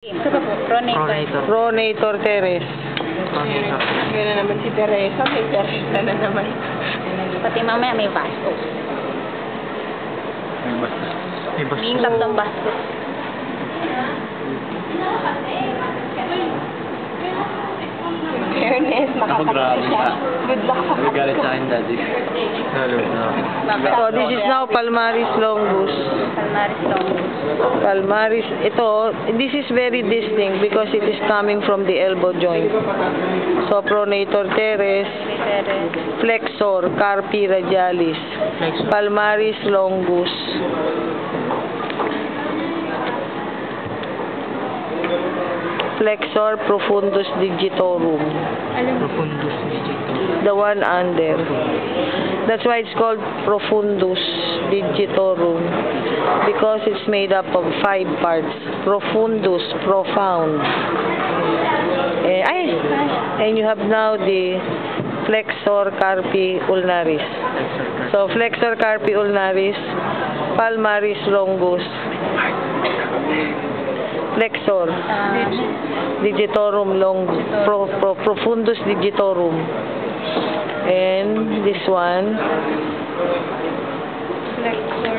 Ito pa po, pronator. Pronator Teres. Pronator. Yun na naman si Teresa, may Teresa na naman. Pati mamaya may bastos. May bastos. May bastos. May tatlong bastos. Fairness, makakapit siya. Good luck sa Nagagalit sa akin, Daddy. Hello. So, this is now Palmaris Longus. Palmaris longus. Palmaris, ito, this is very distinct because it is coming from the elbow joint. So, Pronator Teres, Flexor, Carpi Radialis, Palmaris Longus. Flexor Profundus Digitorum. Profundus digitorum. The one under. That's why it's called Profundus Digitorum, because it's made up of 5 parts. Profundus, profound. And you have now the Flexor Carpi Ulnaris. So Flexor Carpi Ulnaris, Palmaris Longus, Flexor Digitorum Longus, Profundus Digitorum, and this one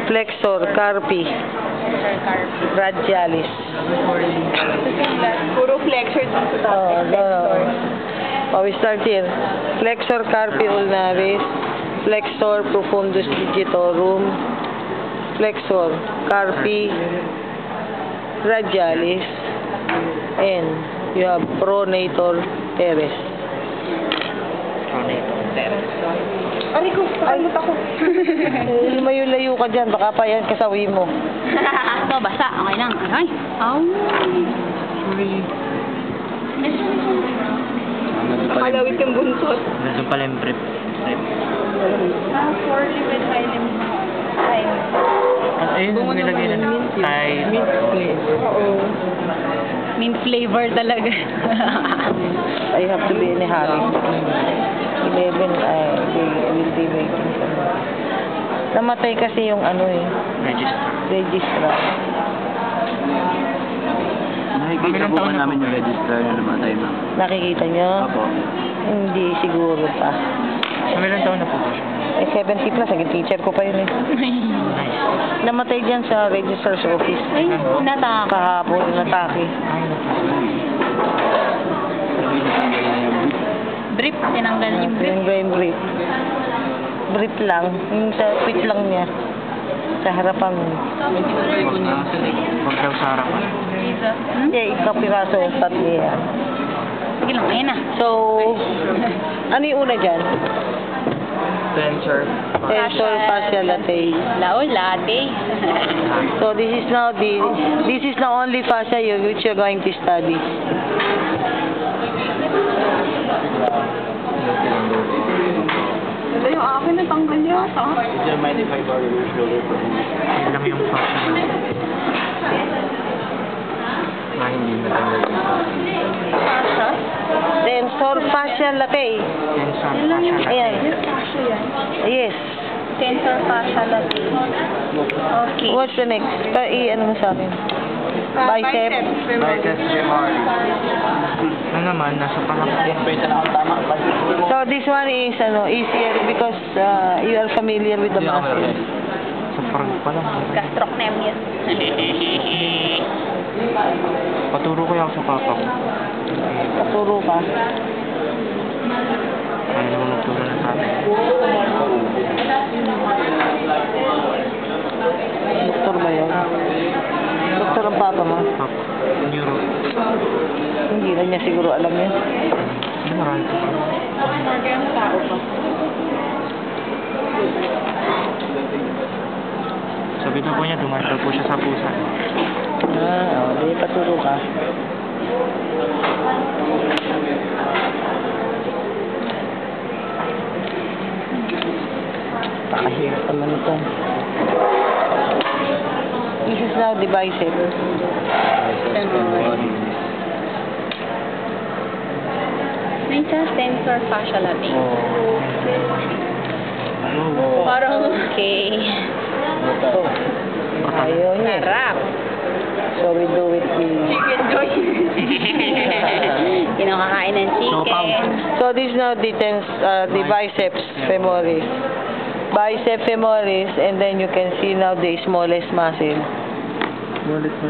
Flexor Carpi Radialis. Puro flexor dun sa top. We start here. Flexor Carpi Ulnaris, Flexor Profundus Digitorum, Flexor Carpi Radialis, and you have Pronator Teres. Pronator Teres. Ari ko, pakamot ako. Lumayo-layo ka dyan, baka pa yan kasawi mo. Ito, basa. Okay lang. Ay. Sorry. Nakalawit yung buntot. Nandun pala yung prep. For liquid item. Ayun, nilagay na. Mint flavor. Oo. Mint flavor talaga. I have to be in a hurry. 11, they will be waiting for me. Namatay kasi yung registrar. Nakikita po ba namin yung registrar na namatay, ma'am? Nakikita nyo? Opo. Hindi siguro pa. Ilang taon na po ba siya? 70 plus, naging teacher ko pa yun eh. Nice. Namatay dyan sa registrar's office. Ay, natake. Kahapon, natake. Ay, Drip, tinanggal yung drip. Yung brain brief. Brief lang. Yung sa tweet lang niya. Sa harapan. Huwag daw sa harapan. Yeah, ikapiraso yung stat niya. Sige lang, ayun na. So, ano yung una dyan? Tensor. Tensor fascia latae. Latte. So this is now only fascia which you're going to study. Wala yung akin natanggal yata. Would you mind if I borrow your shoulder for me? Yun lang yung fascia. Hindi natanggal yung Fascia? Tensor fascia latae. Tensor Yun lang yung fascia. Ayan. fascia yan. Yes. Tensor fascia latae. Okay. What's the next? Ano mo sa akin? Bicep. Biceps femoris. Ano naman, nasa palakpak. So this one is easier because you are familiar with the muscle. Sa parang pa lang. Gastrocnemius. Paturo ko yung sa papa ko. Paturo ka. Ano naman magturo na sa akin? Doktor ba yun? Doktor ang papa mo? Papa. Neuro. Hindi na niya siguro alam yun. Ano marami po? Sabi na po niya, dumaan po siya sa pusa. Di paturo ka. Pakahirap naman ito. This is now the bicep. May tensor fascia latae. Parang okay. Ayaw niya. Sarap. So we do it with... Chicken joy. Kinakakain ng chicken. So this now the biceps femoris. Bicep femoris, and then you can see now the smallest muscle.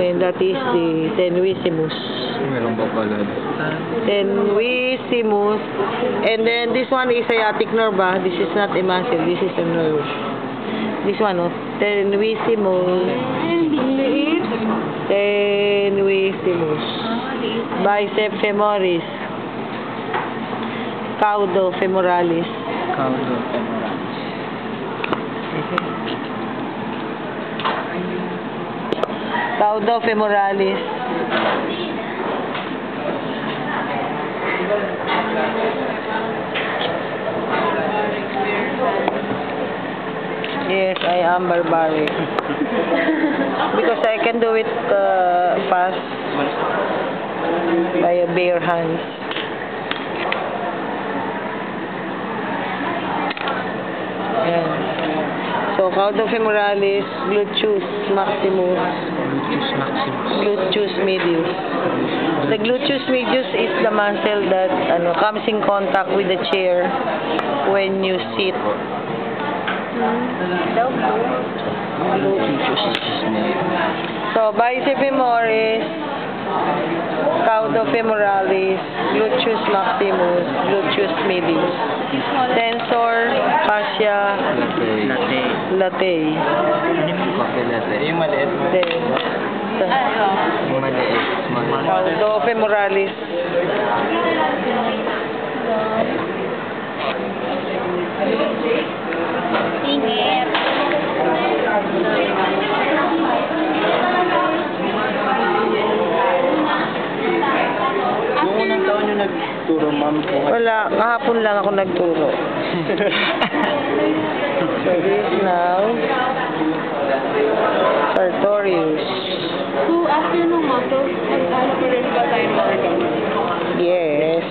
And that is the tenuissimus. Meron pa pala. Tenuissimus. And then this one is sciatic nerve. This is not a muscle, this is a nerve. This one, oh. Tenuissimus. Tenuissimus. Bicep femoris. Caudo femoralis. Caudo femoralis. Caudo femoralis. Yes, I am barbaric. Because I can do it fast by a bare hands. Ayan. So, caudo femoralis, gluteus maximus, Gluteus maximus. gluteus medius. The gluteus medius is the muscle that comes in contact with the chair when you sit. Gluteus medius. So, bicep femoris, caudo femoralis, gluteus maximus, gluteus medius. Tensor, fascia, latae. Ano yung kapilate? Yung maliit. Then, Yung maliit. caudo femoralis. Ingit. Noong unang taon yung nagturo, ma'am, po. Wala, kahapon lang ako nagturo. So this now, sartorius. So, after nung mato, ano pa rin ba tayo ng organ? Yes.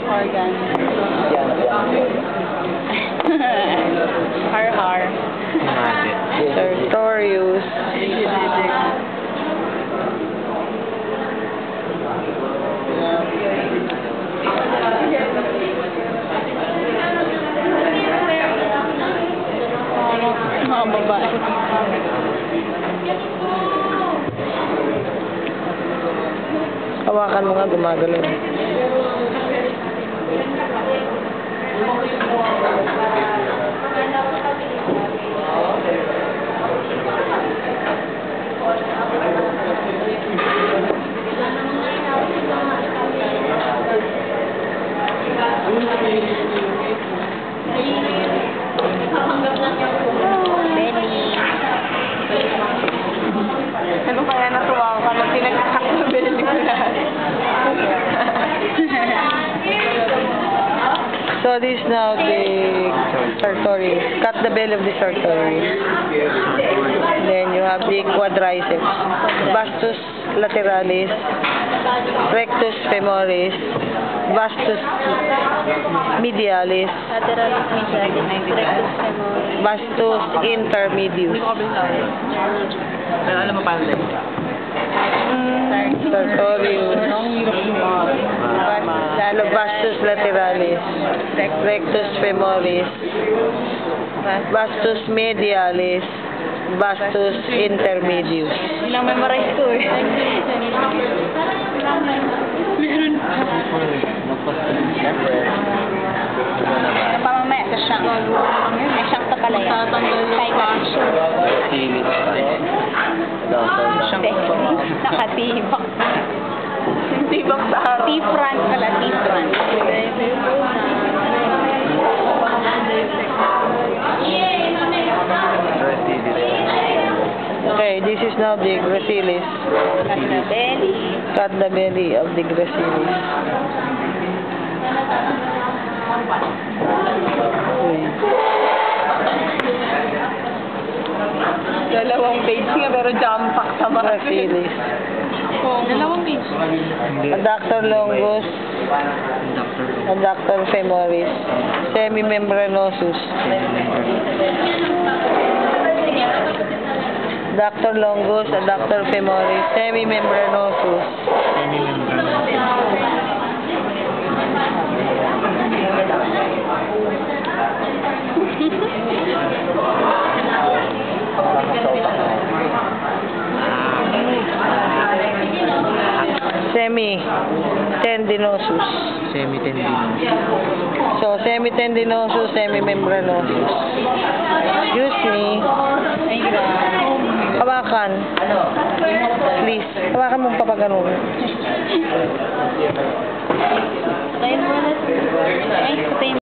Organ. Yan. Har. Sartorius. Mga babae. Hawakan mo nga, gumagalaw. Ano kaya natuwa ka nung tinagkak na belly ko lahat? So this now the sartorius. Cut the belly of the sartorius. Then you have the quadriceps. Vastus lateralis. Rectus femoris. Vastus medialis. Lateralis medialis. Rectus femoris. Vastus intermedius. Pero alam mo paano lang? Sartorius. Lalo vastus lateralis. Rectus femoris. Vastus medialis. Vastus intermedius. Ilang memorize ko eh. Meron pa. Siyempre. Ano pa mamaya sa shank? May shank to pala yan. Kay Kasha. Silit tayo. Nakatibak. Tibak sa harap. T-front pala, T-front. Okay, this is now the gracilis. Cut the belly. Cut the belly of the gracilis. Dalawang page nga pero jam-pack sa mga. Gracilis. Dalawang page. Adductor longus. Adductor femoris. Semimembranosus. adductor longus, adductor femoris, semimembranosus. Semi-tendinosus. Semi-tendinosus. So, semi-tendinosus, semi-membranosus. Excuse me. Hawakan. Please. Hawakan mong papaganon. Patayin mo na. Ay, patayin